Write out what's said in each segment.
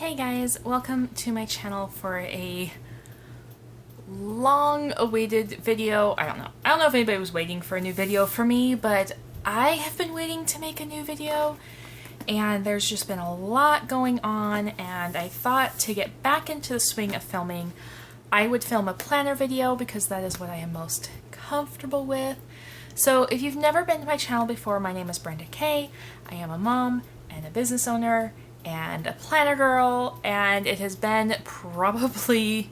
Hey guys, welcome to my channel for a long-awaited video. I don't know if anybody was waiting for a new video for me, but I have been waiting to make a new video and there's just been a lot going on, and I thought to get back into the swing of filming, I would film a planner video because that is what I am most comfortable with. So if you've never been to my channel before, my name is Brenda Kay. I am a mom and a business owner and a planner girl, and it has been probably,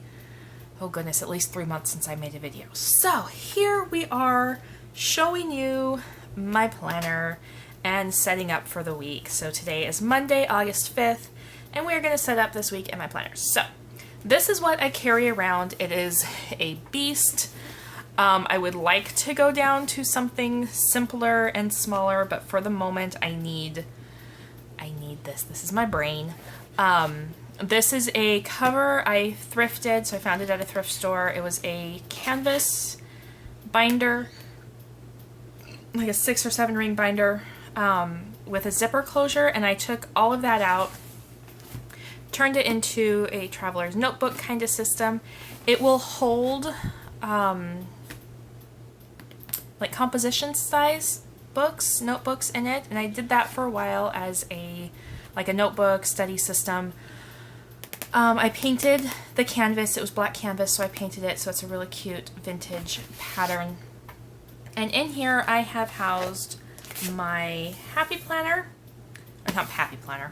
oh goodness, at least 3 months since I made a video. So here we are showing you my planner and setting up for the week. So today is Monday, August 5th, and we're going to set up this week in my planner. So this is what I carry around. It is a beast. I would like to go down to something simpler and smaller, but for the moment I need this. This is my brain. This is a cover I thrifted, so I found it at a thrift store. It was a canvas binder, like a 6 or 7 ring binder, with a zipper closure, and I took all of that out, turned it into a traveler's notebook kind of system. It will hold like composition size notebooks in it, and I did that for a while as a notebook study system. I painted the canvas. It was black canvas, so I painted it so it's a really cute vintage pattern. And in here I have housed my happy planner, or not happy planner,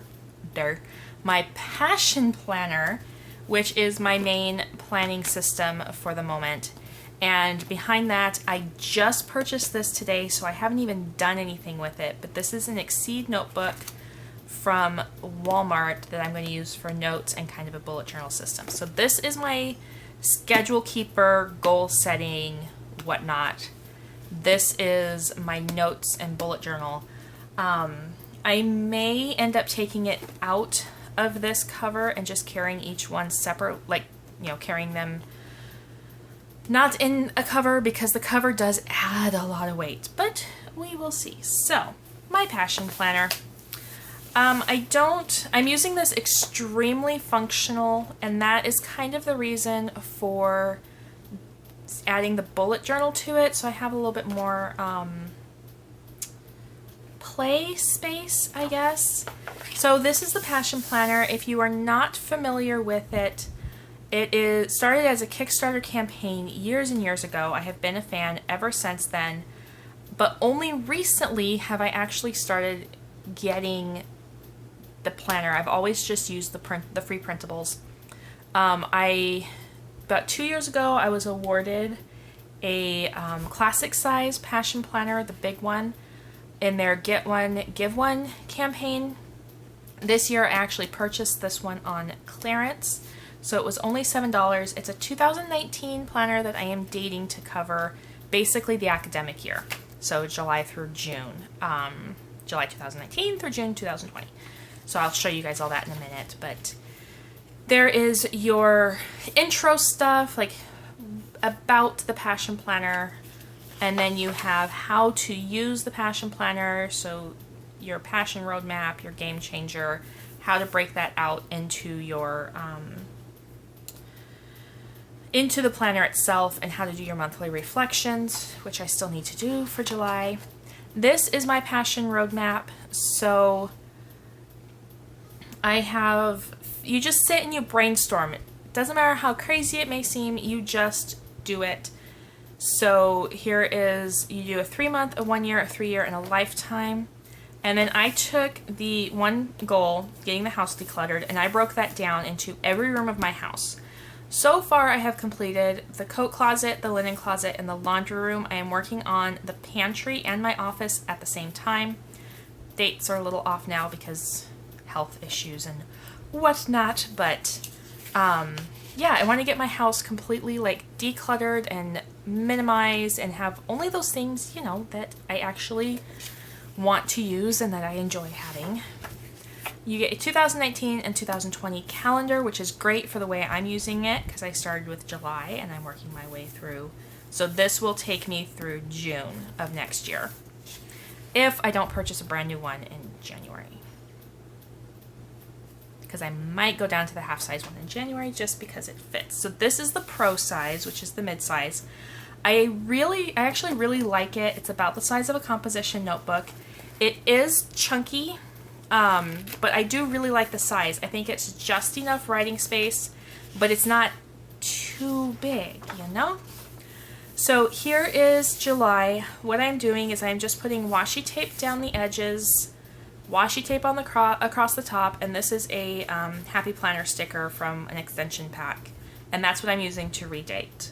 my passion planner, which is my main planning system for the moment. And behind that, I just purchased this today, so I haven't even done anything with it, but this is an Exceed notebook from Walmart that I'm going to use for notes and kind of a bullet journal system. So this is my schedule keeper, goal setting, whatnot. This is my notes and bullet journal. I may end up taking it out of this cover and just carrying each one separate, like, carrying them not in a cover, because the cover does add a lot of weight, but we will see. So, my passion planner. I'm using this extremely functional, and that is kind of the reason for adding the bullet journal to it, so I have a little bit more play space, I guess. So this is the passion planner. If you are not familiar with it, it started as a Kickstarter campaign years and years ago. I have been a fan ever since then, but only recently have I actually started getting the planner. I've always just used the free printables. About 2 years ago, I was awarded a classic size passion planner, the big one, in their Get One, Give One campaign. This year I actually purchased this one on clearance, so it was only $7. It's a 2019 planner that I am dating to cover basically the academic year, so July through June. July 2019 through June 2020. So I'll show you guys all that in a minute, but there is your intro stuff, like about the passion planner, and then you have how to use the passion planner, so your passion roadmap, your game changer, how to break that out into your into the planner itself, and how to do your monthly reflections, which I still need to do for July. This is my passion roadmap. So you just sit and you brainstorm. It doesn't matter how crazy it may seem, you just do it. So here is, you do a 3-month, a 1-year, a 3-year, and a lifetime. And then I took the one goal, getting the house decluttered, and I broke that down into every room of my house. So far I have completed the coat closet, the linen closet, and the laundry room. I am working on the pantry and my office at the same time. Dates are a little off now because health issues and whatnot, but yeah, I want to get my house completely like decluttered and minimized and have only those things, that I actually want to use and that I enjoy having. You get a 2019 and 2020 calendar, which is great for the way I'm using it because I started with July and I'm working my way through. So this will take me through June of next year, if I don't purchase a brand new one in January. because I might go down to the half size one in January just because it fits. So this is the pro size, which is the mid size. I actually really like it. It's about the size of a composition notebook. It is chunky, but I do really like the size. I think it's just enough writing space, but it's not too big, you know? So here is July. What I'm doing is I'm just putting washi tape down the edges, washi tape on the across the top, and this is a Happy Planner sticker from an extension pack, and that's what I'm using to redate.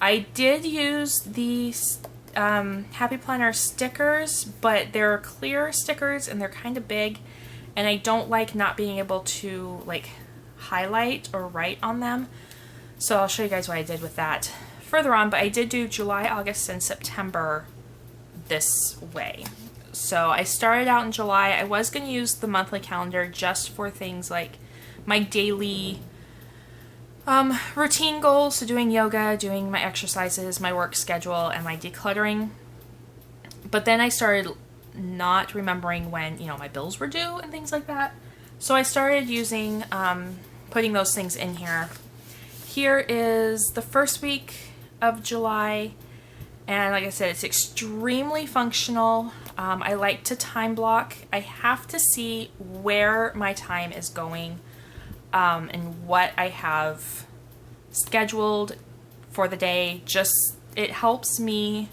I did use these Happy Planner stickers, but they're clear stickers and they're kind of big, and I don't like not being able to like highlight or write on them. So I'll show you guys what I did with that further on, but I did do July, August, and September this way. So I started out in July. I was going to use the monthly calendar just for things like my daily routine goals, so doing yoga, doing my exercises, my work schedule, and my decluttering. But then I started not remembering when, you know, my bills were due and things like that. So I started using, putting those things in here. Here is the first week of July, and like I said, it's extremely functional. I like to time block. I have to see where my time is going and what I have scheduled for the day. Just, it helps me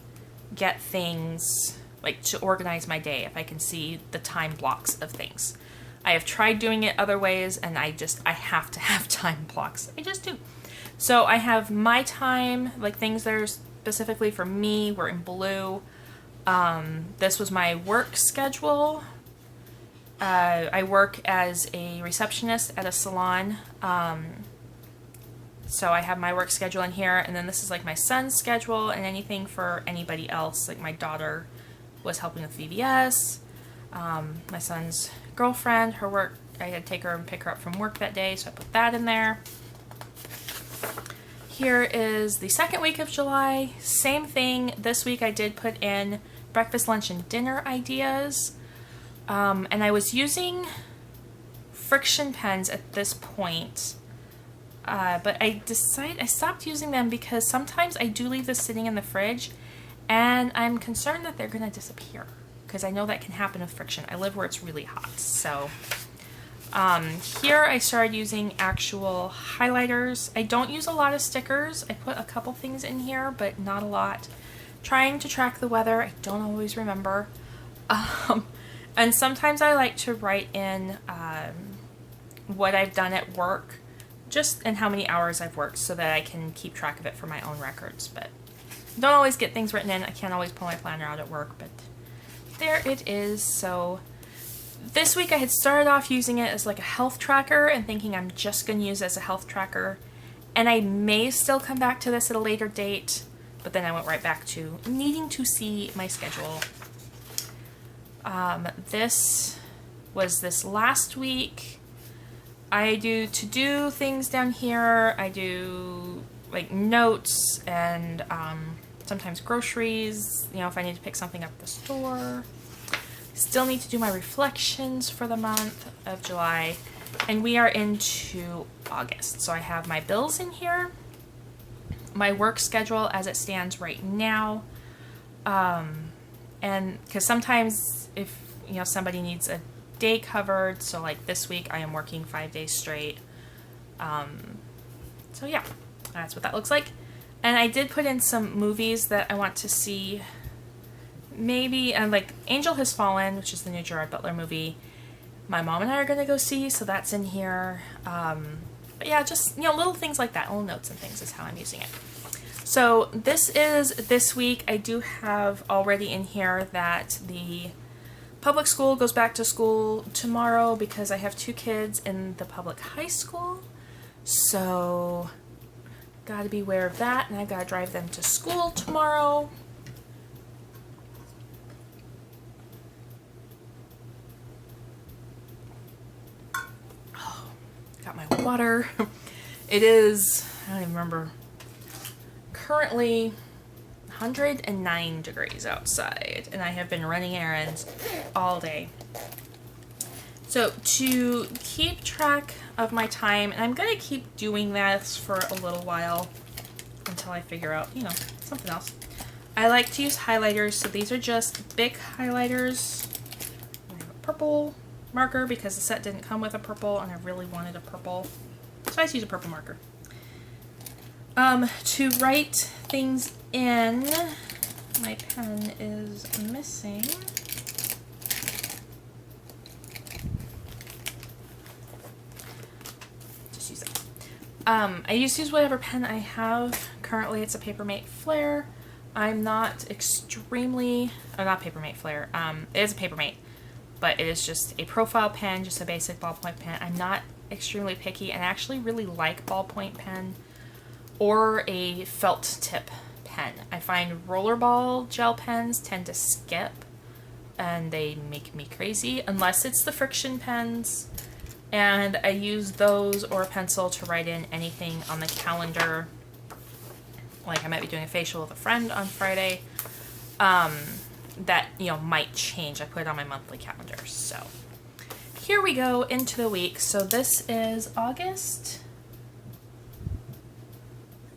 get things, like to organize my day if I can see the time blocks of things. I have tried doing it other ways, and I have to have time blocks. I just do. So I have my time, like things that are specifically for me were in blue. This was my work schedule. I work as a receptionist at a salon. So I have my work schedule in here, and then this is like my son's schedule and anything for anybody else. Like my daughter was helping with VBS. My son's girlfriend, her work, I had to take her and pick her up from work that day, so I put that in there. Here is the second week of July. Same thing. This week I did put in breakfast, lunch, and dinner ideas. And I was using friction pens at this point. But I stopped using them because sometimes I do leave this sitting in the fridge, and I'm concerned that they're going to disappear, because I know that can happen with friction. I live where it's really hot. So here I started using actual highlighters. I don't use a lot of stickers. I put a couple things in here, but not a lot. Trying to track the weather. I don't always remember. And sometimes I like to write in what I've done at work, just and how many hours I've worked, so that I can keep track of it for my own records. But don't always get things written in. I can't always pull my planner out at work, but there it is. So this week I had started off using it as like a health tracker and thinking I'm just going to use it as a health tracker. And I may still come back to this at a later date, but then I went right back to needing to see my schedule. This was this last week. I do to-do things down here. I do like notes and sometimes groceries, you know, if I need to pick something up at the store. Still need to do my reflections for the month of July, and we are into August. So I have my bills in here, my work schedule as it stands right now, and because sometimes if, you know, somebody needs a day covered, so like this week I am working 5 days straight. So yeah, that's what that looks like. And I did put in some movies that I want to see. Maybe, and like Angel Has Fallen, which is the new Gerard Butler movie, my mom and I are going to go see, so that's in here. But yeah, just, you know, little things like that, little notes and things is how I'm using it. So this is this week. I do have already in here that the public school goes back to school tomorrow because I have 2 kids in the public high school. So got to be aware of that, and I've got to drive them to school tomorrow. Got my water. It is, I don't even remember, currently 109 degrees outside, and I have been running errands all day. So to keep track of my time, and I'm going to keep doing this for a little while until I figure out, you know, something else. I like to use highlighters, so these are just Bic highlighters. I have a purple marker because the set didn't come with a purple and I really wanted a purple, so I just use a purple marker. To write things in, my pen is missing. Just use it. I just use whatever pen I have. Currently it's a Papermate Flair. I'm not extremely, not Papermate Flair, it is a Papermate, but it is just a profile pen, just a basic ballpoint pen. I'm not extremely picky and I actually really like ballpoint pen or a felt tip pen. I find rollerball gel pens tend to skip and they make me crazy unless it's the friction pens, and I use those or a pencil to write in anything on the calendar. Like I might be doing a facial with a friend on Friday that, you know, might change. I put it on my monthly calendar. So here we go into the week. So this is August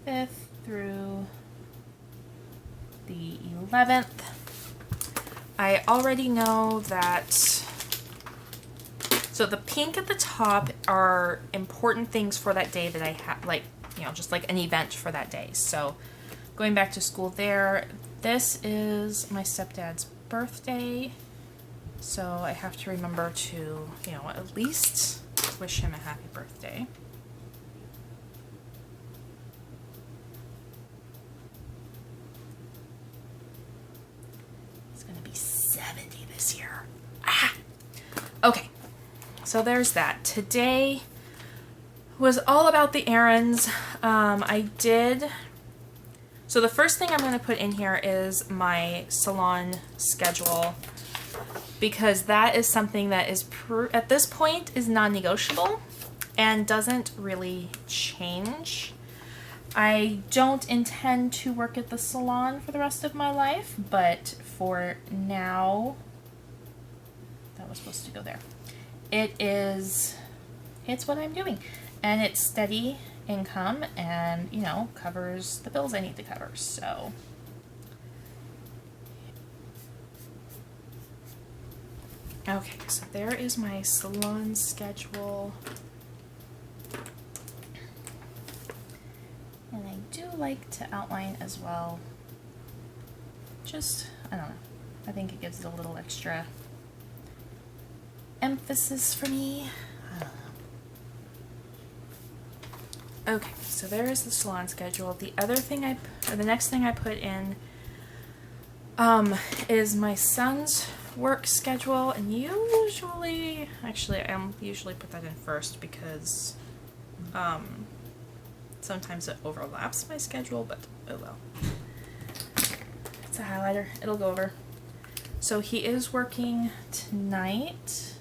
5th through the 11th. I already know that, so the pink at the top are important things for that day that I have, like, you know, just like an event for that day. So going back to school there, this is my stepdad's birthday. So I have to remember to, you know, at least wish him a happy birthday. He's gonna be 70 this year. Ah! Okay, so there's that. Today was all about the errands. So the first thing I'm going to put in here is my salon schedule, because that is something that is, at this point, is non-negotiable and doesn't really change. I don't intend to work at the salon for the rest of my life, but for now, that was supposed to go there. It's what I'm doing. And it's steady income and, you know, covers the bills I need to cover, so. Okay, so there is my salon schedule. And I do like to outline as well. Just, I don't know, I think it gives it a little extra emphasis for me. I don't know. Okay, so there is the salon schedule. The other thing the next thing I put in is my son's work schedule, and usually, actually I usually put that in first because sometimes it overlaps my schedule, but oh well. It's a highlighter, it'll go over. So he is working tonight.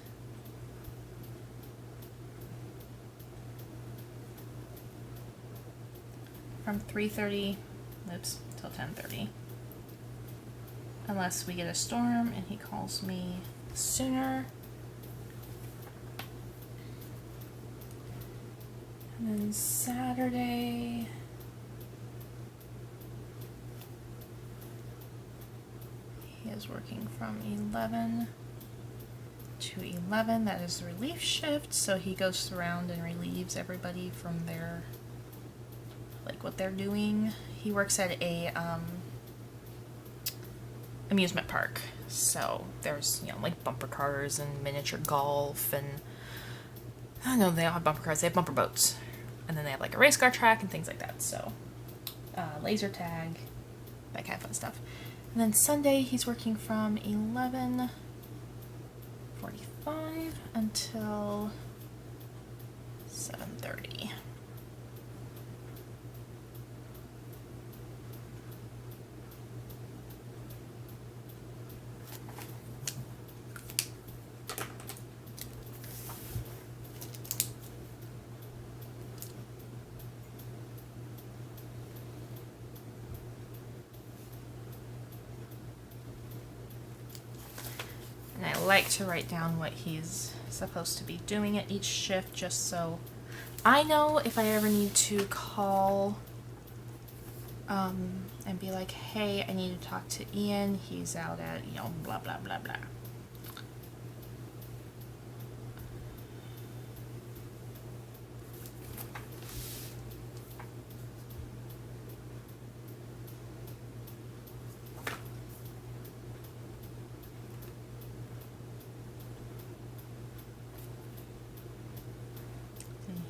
From 3:30, oops, till 10:30. Unless we get a storm and he calls me sooner. And then Saturday, he is working from 11 to 11. That is the relief shift, so he goes around and relieves everybody from their, like, what they're doing. He works at a amusement park, so there's, you know, like bumper cars and miniature golf, and I don't know, they don't have bumper cars, they have bumper boats, and then they have like a race car track and things like that. So laser tag, that kind of fun stuff. And then Sunday he's working from 11:45 until 7:30. like to write down what he's supposed to be doing at each shift just so I know if I ever need to call and be like, hey, I need to talk to Ian. He's out at, you know, blah, blah, blah, blah.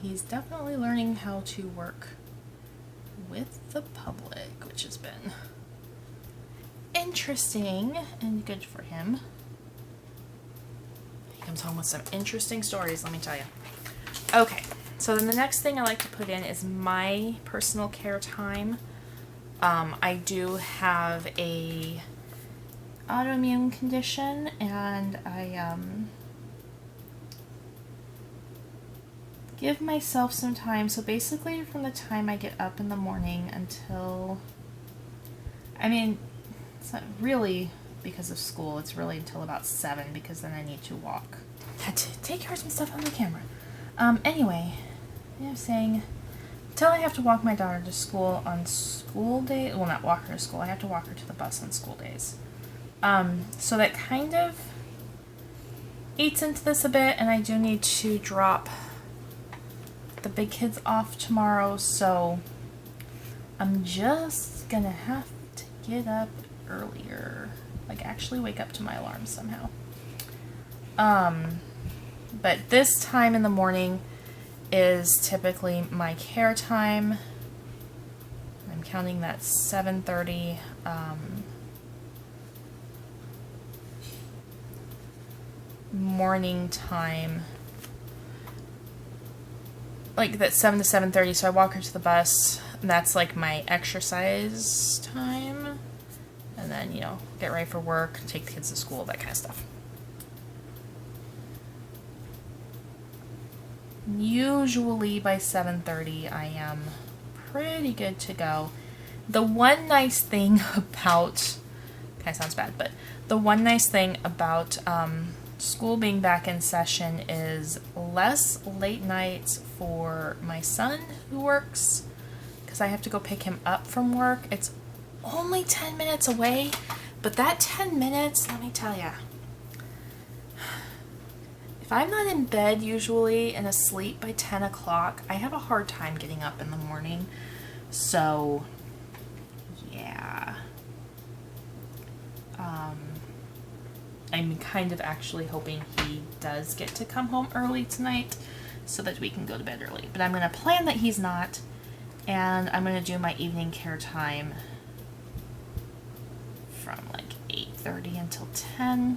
He's definitely learning how to work with the public, which has been interesting and good for him. He comes home with some interesting stories, let me tell you. Okay, so then the next thing I like to put in is my personal care time. I do have a autoimmune condition, and I give myself some time. So basically from the time I get up in the morning until, I mean, it's not really because of school, it's really until about 7 because then I need to walk. I had to take care of some stuff on the camera. Anyway, I'm saying, until I have to walk my daughter to school on school day, well, not walk her to school, I have to walk her to the bus on school days. So that kind of eats into this a bit, and I do need to drop the big kids off tomorrow, so I'm just gonna have to get up earlier, like actually wake up to my alarm somehow. But this time in the morning is typically my care time. I'm counting that 7:30. Morning time, like that 7 to 7:30, so I walk her to the bus, and that's like my exercise time, and then, you know, get ready for work, take the kids to school, that kind of stuff. Usually by 7:30 I am pretty good to go. The one nice thing about, kind of sounds bad, but the one nice thing about school being back in session is less late nights for my son who works, because I have to go pick him up from work. It's only 10 minutes away, but that 10 minutes, let me tell ya, if I'm not in bed usually and asleep by 10 o'clock, I have a hard time getting up in the morning. So, yeah. I'm kind of actually hoping he does get to come home early tonight so that we can go to bed early. But I'm going to plan that he's not, and I'm going to do my evening care time from like 8:30 until 10.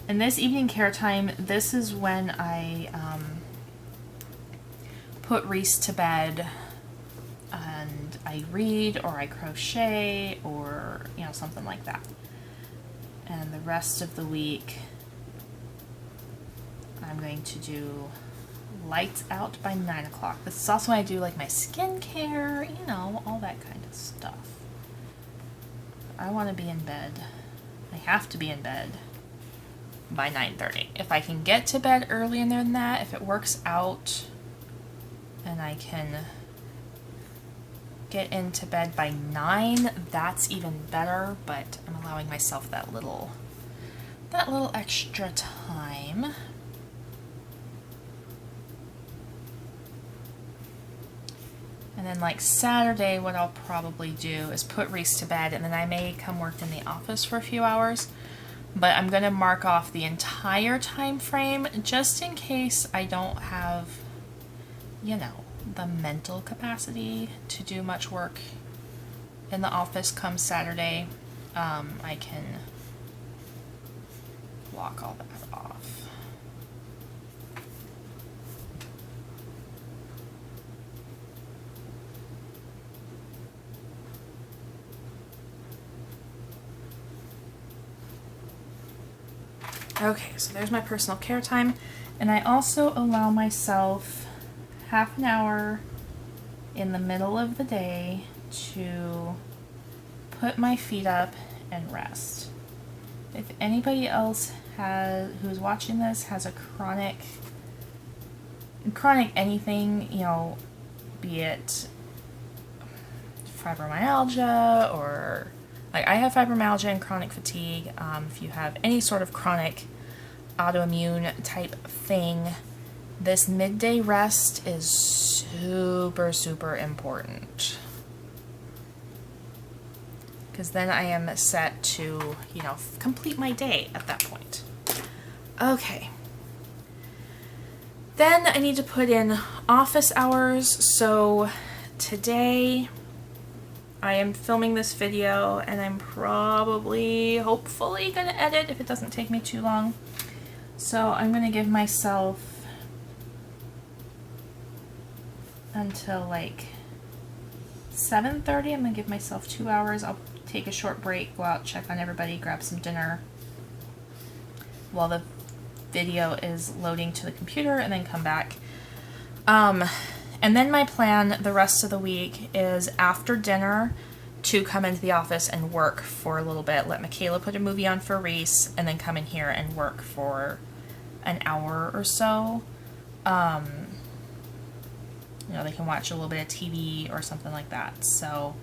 And this evening care time, this is when I put Reese to bed, and I read or I crochet or, you know, something like that. And the rest of the week, I'm going to do lights out by 9 o'clock. This is also when I do like my skincare, you know, all that kind of stuff. I want to be in bed. I have to be in bed by 9:30. If I can get to bed earlier than that, if it works out and I can get into bed by 9, that's even better, but I'm allowing myself that little extra time. And then like Saturday, what I'll probably do is put Reese to bed, and then I may come work in the office for a few hours, but I'm gonna mark off the entire time frame just in case I don't have, you know, the mental capacity to do much work in the office come Saturday. I can block all that off. Okay, so there's my personal care time, and I also allow myself half an hour in the middle of the day to put my feet up and rest. if anybody else who's watching this has a chronic anything, you know, be it fibromyalgia or like I have fibromyalgia and chronic fatigue. If you have any sort of chronic autoimmune type thing, this midday rest is super, super important. Because then I am set to, you know, complete my day at that point. Okay. Then I need to put in office hours. So today I am filming this video and I'm probably, hopefully, going to edit if it doesn't take me too long. So I'm going to give myself until like 7:30. I'm going to give myself 2 hours. I'll take a short break, go out, check on everybody, grab some dinner while the video is loading to the computer, and then come back. And then my plan the rest of the week is after dinner to come into the office and work for a little bit, let Michaela put a movie on for Reese, and then come in here and work for an hour or so. You know, they can watch a little bit of TV or something like that. So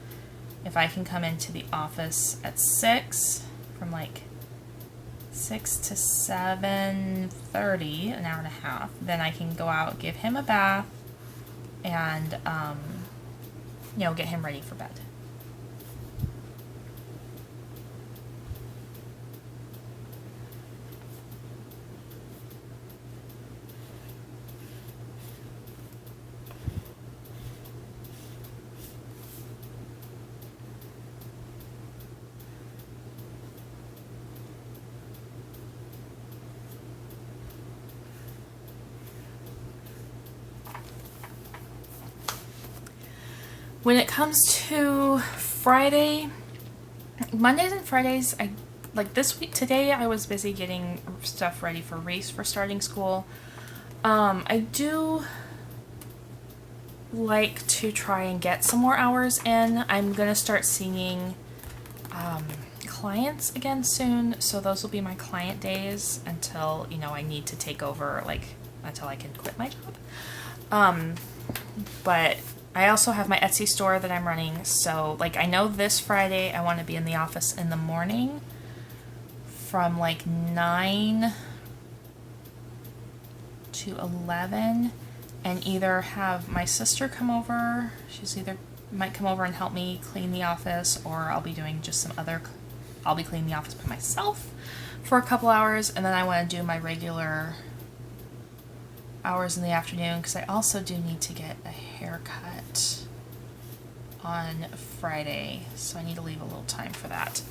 if I can come into the office at 6, from like 6 to 7:30, an hour and a half, then I can go out, give him a bath, and, you know, get him ready for bed. When it comes to Friday, Mondays and Fridays, like this week, today I was busy getting stuff ready for Reese for starting school. I do like to try and get some more hours in. I'm going to start seeing clients again soon, so those will be my client days until, you know, I need to take over, like, until I can quit my job. But I also have my Etsy store that I'm running, so, like, I know this Friday I want to be in the office in the morning from, like, 9 to 11, and either have my sister come over, might come over and help me clean the office, or I'll be doing just I'll be cleaning the office by myself for a couple hours, and then I want to do my regular hours in the afternoon, because I also do need to get a haircut on Friday, so I need to leave a little time for that.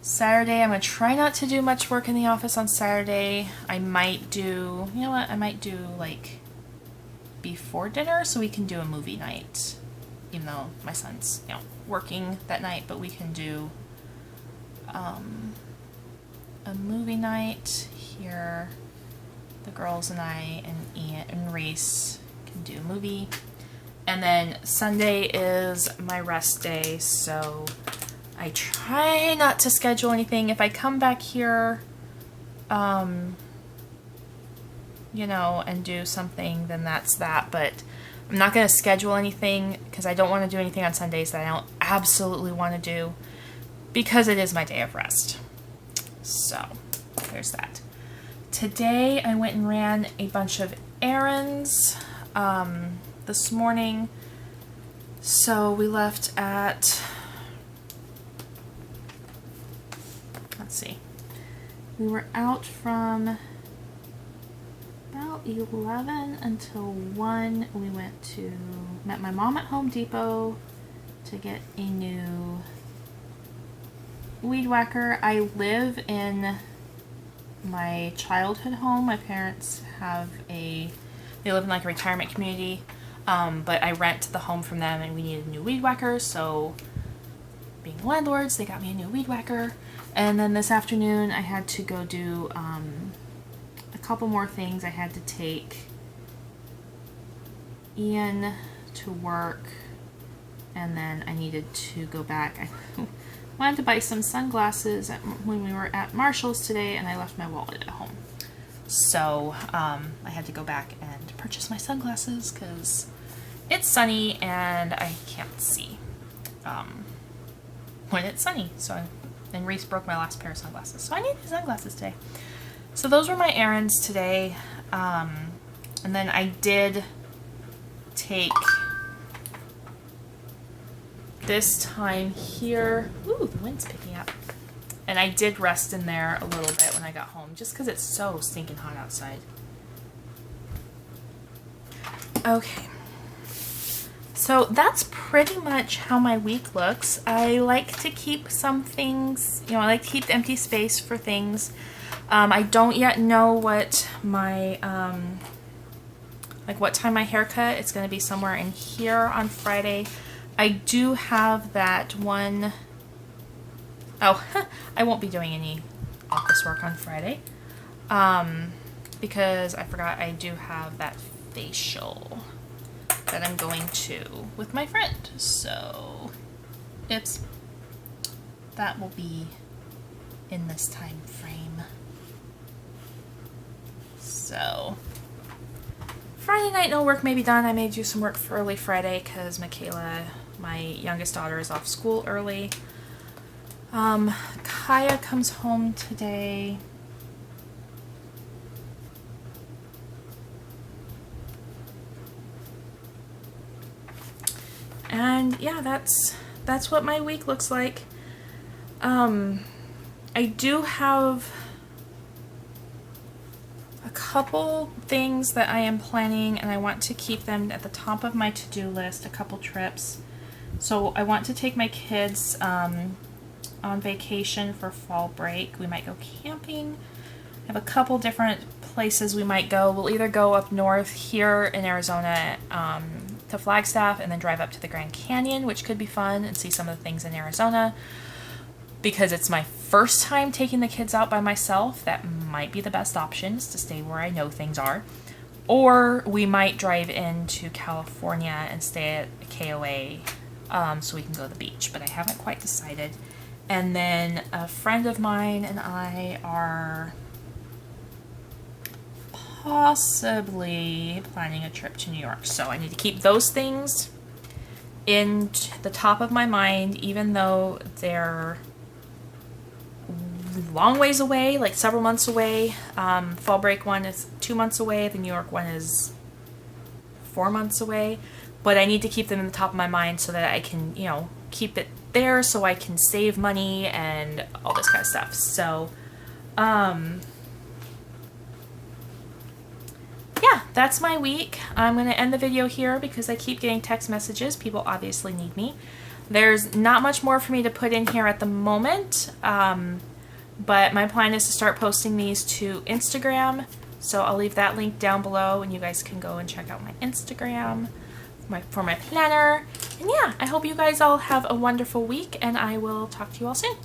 Saturday, I'm going to try not to do much work in the office on Saturday. I might do, you know what, I might do like before dinner so we can do a movie night, even though my son's, you know, working that night, but we can do a movie night here. The girls and I and Aunt and Reese can do a movie. And then Sunday is my rest day, so I try not to schedule anything. If I come back here, you know, and do something, then that's that. But I'm not going to schedule anything because I don't want to do anything on Sundays that I don't absolutely want to do, because it is my day of rest. So there's that. Today I went and ran a bunch of errands this morning. So we left at, let's see, we were out from about 11 until 1. We met my mom at Home Depot to get a new weed whacker. I live in my childhood home. My parents they live in like a retirement community, but I rent the home from them, and we needed a new weed whacker, so being landlords, they got me a new weed whacker. And then this afternoon I had to go do a couple more things. I had to take Ian to work, and then I needed to go back. wanted to buy some sunglasses when we were at Marshall's today, and I left my wallet at home. So I had to go back and purchase my sunglasses because it's sunny and I can't see when it's sunny. And Reese broke my last pair of sunglasses, so I need the sunglasses today. So those were my errands today. And then I did take this time here. Ooh, the wind's picking up. And I did rest in there a little bit when I got home, just because it's so stinking hot outside. Okay. So that's pretty much how my week looks. I like to keep some things, you know, I like to keep the empty space for things. I don't yet know what my, like what time my haircut. It's going to be somewhere in here on Friday. I do have that one. Oh, I won't be doing any office work on Friday. Because I forgot I do have that facial that I'm going to with my friend. So, that will be in this time frame. So, Friday night no work may be done. I may do some work for early Friday because Michaela, my youngest daughter, is off school early. Kaya comes home today. And yeah, that's what my week looks like. I do have a couple things that I am planning, and I want to keep them at the top of my to-do list, a couple trips. So I want to take my kids on vacation for fall break. We might go camping. I have a couple different places we might go. We'll either go up north here in Arizona to Flagstaff and then drive up to the Grand Canyon, which could be fun, and see some of the things in Arizona. Because it's my first time taking the kids out by myself, that might be the best option, is to stay where I know things are. Or we might drive into California and stay at a KOA so we can go to the beach, but I haven't quite decided. And then a friend of mine and I are possibly planning a trip to New York. So I need to keep those things in the top of my mind, even though they're long ways away, like several months away. Fall break one is 2 months away. The New York one is 4 months away. But I need to keep them in the top of my mind so that I can, you know, keep it there so I can save money and all this kind of stuff. So, yeah, that's my week. I'm going to end the video here because I keep getting text messages. People obviously need me. There's not much more for me to put in here at the moment, but my plan is to start posting these to Instagram. So I'll leave that link down below and you guys can go and check out my Instagram for my planner. And yeah, I hope you guys all have a wonderful week, and I will talk to you all soon.